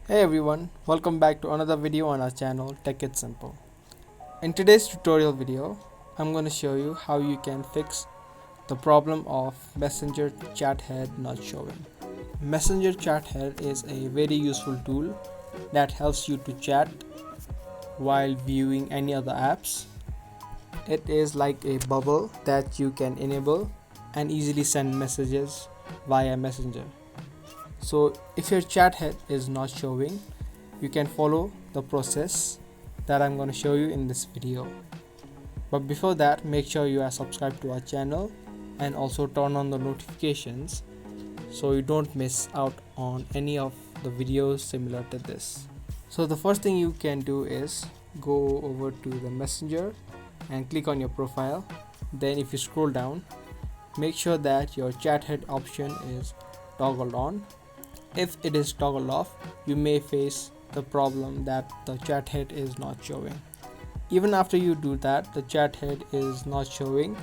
Hey everyone, welcome back to another video on our channel Tech It Simple. In today's tutorial video, I'm going to show you how you can fix the problem of Messenger chat head not showing. Messenger chat head is a very useful tool that helps you to chat while viewing any other apps. It is like a bubble that you can enable and easily send messages via Messenger. So if your chat head is not showing, you can follow the process that I'm going to show you in this video. But before that, make sure you are subscribed to our channel and also turn on the notifications so you don't miss out on any of the videos similar to this. So the first thing you can do is go over to the Messenger and click on your profile. Then if you scroll down, make sure that your chat head option is toggled on. If it is toggled off, you may face the problem that the chat head is not showing. Even after you do that, the chat head is not showing,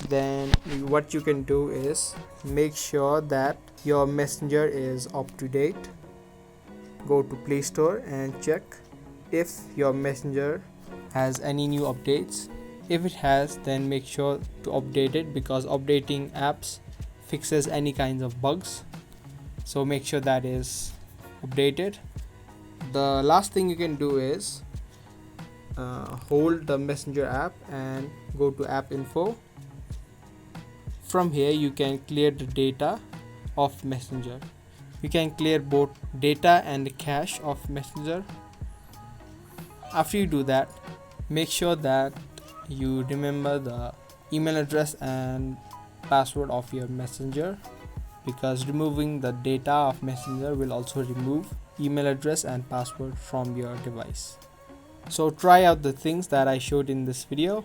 then what you can do is make sure that your Messenger is up to date. Go to Play Store and check if your Messenger has any new updates. If it has, then make sure to update it because updating apps fixes any kinds of bugs. So make sure that is updated. The last thing you can do is hold the Messenger app and go to app info. From here you can clear the data of Messenger. You can clear both data and the cache of Messenger. After you do that, make sure that you remember the email address and password of your Messenger, because removing the data of Messenger will also remove email address and password from your device. So try out the things that I showed in this video.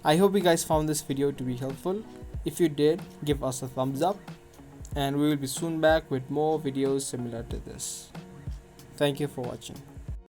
I hope you guys found this video to be helpful. If you did, give us a thumbs up and we will be soon back with more videos similar to this. Thank you for watching.